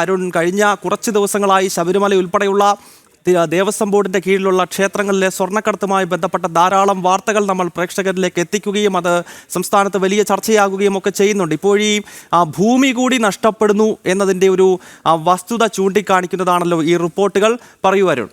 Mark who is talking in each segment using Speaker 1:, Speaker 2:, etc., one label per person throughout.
Speaker 1: അരുൺ, കഴിഞ്ഞ കുറച്ച് ദിവസങ്ങളായി ശബരിമല ഉൾപ്പെടെയുള്ള ദേവസ്വം ബോർഡിന്റെ കീഴിലുള്ള ക്ഷേത്രങ്ങളിലെ സ്വർണ്ണക്കടത്തുമായി ബന്ധപ്പെട്ട ധാരാളം വാർത്തകൾ നമ്മൾ പ്രേക്ഷകരിലേക്ക് എത്തിക്കുകയും അത് സംസ്ഥാനത്ത് വലിയ ചർച്ചയാകുകയും ഒക്കെ ചെയ്യുന്നുണ്ട്. ഇപ്പോൾ ഈ ഭൂമി കൂടി നഷ്ടപ്പെടുന്നു എന്നതിൻ്റെ ഒരു വസ്തുത ചൂണ്ടിക്കാണിക്കുന്നതാണല്ലോ ഈ റിപ്പോർട്ടുകൾ. പറയൂ അരുൺ.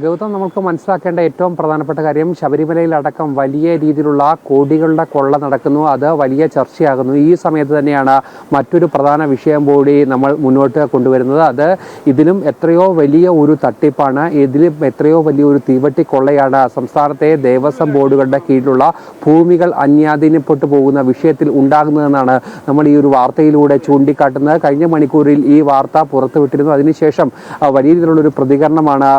Speaker 2: ഗൗതം, നമുക്ക് മനസ്സിലാക്കേണ്ട ഏറ്റവും പ്രധാനപ്പെട്ട കാര്യം ശബരിമലയിലടക്കം വലിയ രീതിയിലുള്ള കോടികളുടെ കൊള്ള നടക്കുന്നു. അത് വലിയ ചർച്ചയാകുന്നു. ഈ സമയത്ത് തന്നെയാണ് മറ്റൊരു പ്രധാന വിഷയം കൂടി നമ്മൾ മുന്നോട്ട് കൊണ്ടുവരുന്നത്. അത് ഇതിലും എത്രയോ വലിയ ഒരു തട്ടിപ്പാണ്, ഇതിലും എത്രയോ വലിയൊരു തീവട്ടി കൊള്ളയാണ് സംസ്ഥാനത്തെ ദേവസ്വം ബോർഡുകളുടെ കീഴിലുള്ള ഭൂമികൾ അന്യാധീനപ്പെട്ടു പോകുന്ന വിഷയത്തിൽ ഉണ്ടാകുന്നതെന്നാണ് നമ്മൾ ഈ ഒരു വാർത്തയിലൂടെ ചൂണ്ടിക്കാട്ടുന്നത്. കഴിഞ്ഞ മണിക്കൂറിൽ ഈ വാർത്ത പുറത്തുവിട്ടിരുന്നു. അതിനുശേഷം വലിയ രീതിയിലുള്ളൊരു പ്രതികരണമാണ്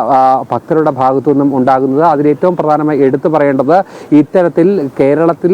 Speaker 2: ഭക്തരുടെ ഭാഗത്തു നിന്നും ഉണ്ടാകുന്നത്. അതിലേറ്റവും പ്രധാനമായി എടുത്തു പറയേണ്ടത്, ഇത്തരത്തിൽ കേരളത്തിൽ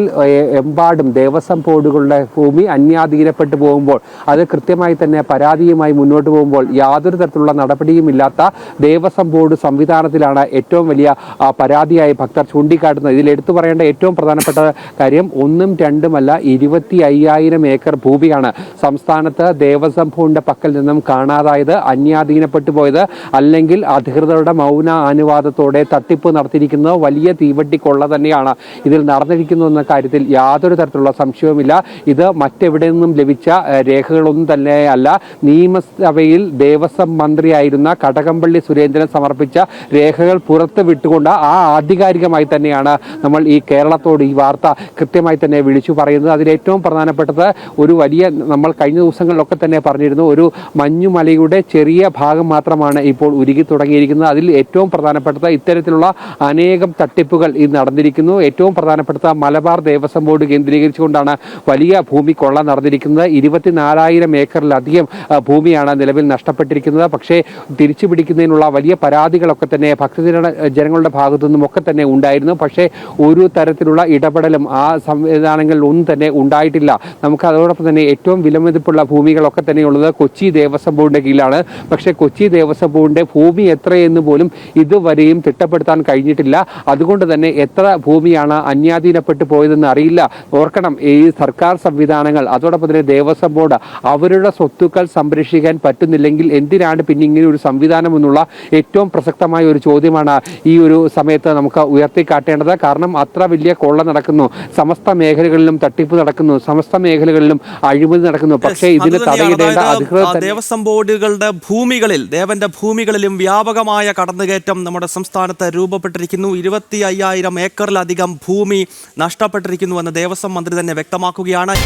Speaker 2: എമ്പാടും ദേവസ്വം ബോർഡുകളുടെ ഭൂമി അന്യാധീനപ്പെട്ടു പോകുമ്പോൾ അത് കൃത്യമായി തന്നെ പരാതിയുമായി മുന്നോട്ട് പോകുമ്പോൾ യാതൊരു തരത്തിലുള്ള നടപടിയുമില്ലാത്ത ദേവസ്വം ബോർഡ് സംവിധാനത്തിലാണ് ഏറ്റവും വലിയ പരാതിയായി ഭക്തർ ചൂണ്ടിക്കാട്ടുന്നത്. ഇതിൽ എടുത്തു പറയേണ്ട ഏറ്റവും പ്രധാനപ്പെട്ട കാര്യം, ഒന്നും രണ്ടുമല്ല 25,000 ഏക്കർ ഭൂമിയാണ് സംസ്ഥാനത്ത് ദേവസ്വം ബോർഡിന്റെ പക്കൽ നിന്നും കാണാതായത്, അന്യാധീനപ്പെട്ടു പോയത്, അല്ലെങ്കിൽ അധികൃതരുടെ മൗന അനുവാദത്തോടെ തട്ടിപ്പ് നടത്തിയിരിക്കുന്നത്. വലിയ തീവട്ടിക്കൊള്ള തന്നെയാണ് ഇതിൽ നടന്നിരിക്കുന്നു എന്ന കാര്യത്തിൽ യാതൊരു തരത്തിലുള്ള സംശയവുമില്ല. ഇത് മറ്റെവിടെ നിന്നും ലഭിച്ച രേഖകളൊന്നും തന്നെ അല്ല. നിയമസഭയിൽ ദേവസ്വം മന്ത്രിയായിരുന്ന കടകംപള്ളി സുരേന്ദ്രൻ സമർപ്പിച്ച രേഖകൾ പുറത്ത് വിട്ടുകൊണ്ട് ആധികാരികമായി തന്നെയാണ് നമ്മൾ ഈ കേരളത്തോട് ഈ വാർത്ത കൃത്യമായി തന്നെ വിളിച്ചു പറയുന്നത്. അതിലേറ്റവും പ്രധാനപ്പെട്ടത്, ഒരു വലിയ, നമ്മൾ കഴിഞ്ഞ ദിവസങ്ങളിലൊക്കെ തന്നെ പറഞ്ഞിരുന്നു, ഒരു മഞ്ഞുമലയുടെ ചെറിയ ഭാഗം മാത്രമാണ് ഇപ്പോൾ ഉരുകി തുടങ്ങിയിരിക്കുന്നത്. അതിൽ ഏറ്റവും പ്രധാനപ്പെട്ടത് ഇത്തരത്തിലുള്ള അനേകം തട്ടിപ്പുകൾ ഇത് നടന്നിരിക്കുന്നു. ഏറ്റവും പ്രധാനപ്പെട്ട മലബാർ ദേവസ്വം ബോർഡ് കേന്ദ്രീകരിച്ചുകൊണ്ടാണ് വലിയ ഭൂമി കൊള്ള നടന്നിരിക്കുന്നത്. 24,000 ഏക്കറിലധികം ഭൂമിയാണ് നിലവിൽ നഷ്ടപ്പെട്ടിരിക്കുന്നത്. പക്ഷേ തിരിച്ചു പിടിക്കുന്നതിനുള്ള വലിയ പരാതികളൊക്കെ തന്നെ ഭക്തജനങ്ങളുടെ ഭാഗത്തു നിന്നും ഒക്കെ തന്നെ ഉണ്ടായിരുന്നു. പക്ഷേ ഒരു തരത്തിലുള്ള ഇടപെടലും ആ സംവിധാനങ്ങളിൽ ഒന്നും തന്നെ ഉണ്ടായിട്ടില്ല. നമുക്ക് അതോടൊപ്പം തന്നെ ഏറ്റവും വിലമതിപ്പുള്ള ഭൂമികളൊക്കെ തന്നെയുള്ളത് കൊച്ചി ദേവസ്വം ബോർഡിന്റെ കീഴിലാണ്. പക്ഷേ കൊച്ചി ദേവസ്വം ബോർഡിന്റെ ഭൂമി എത്രയെന്ന് പോലും ഇതുവരെയും തിട്ടപ്പെടുത്താൻ കഴിഞ്ഞിട്ടില്ല. അതുകൊണ്ട് തന്നെ എത്ര ഭൂമിയാണ് അന്യാധീനപ്പെട്ടു പോയതെന്ന് അറിയില്ല. ഓർക്കണം, ഈ സർക്കാർ സംവിധാനങ്ങൾ, അതോടൊപ്പം തന്നെ ദേവസ്വം ബോർഡ് അവരുടെ സ്വത്തുക്കൾ സംരക്ഷിക്കാൻ പറ്റുന്നില്ലെങ്കിൽ എന്തിനാണ് പിന്നെ ഇങ്ങനെ ഒരു സംവിധാനം എന്നുള്ള ഏറ്റവും പ്രസക്തമായ ഒരു ചോദ്യമാണ് ഈ ഒരു സമയത്ത് നമുക്ക് ഉയർത്തിക്കാട്ടേണ്ടത്. കാരണം അത്ര വലിയ കൊള്ള നടക്കുന്നു, സമസ്ത മേഖലകളിലും തട്ടിപ്പ് നടക്കുന്നു, സമസ്ത മേഖലകളിലും അഴിമതി നടക്കുന്നു. പക്ഷേ ഇതിന് തടയിടേണ്ട അധികൃതർ
Speaker 1: ദേവസ്വം ബോർഡുകളുടെ ഭൂമികളിൽ, ദേവന്റെ ഭൂമികളിലും വ്യാപകമായ കടന്നുകയറ്റം നമ്മുടെ സംസ്ഥാനത്ത് രൂപപ്പെട്ടിരിക്കുന്നു. 25,000 ഏക്കറിലധികം ഭൂമി നഷ്ടപ്പെട്ടിരിക്കുന്നുവെന്ന് ദേവസ്വം മന്ത്രി തന്നെ വ്യക്തമാക്കുകയാണ്.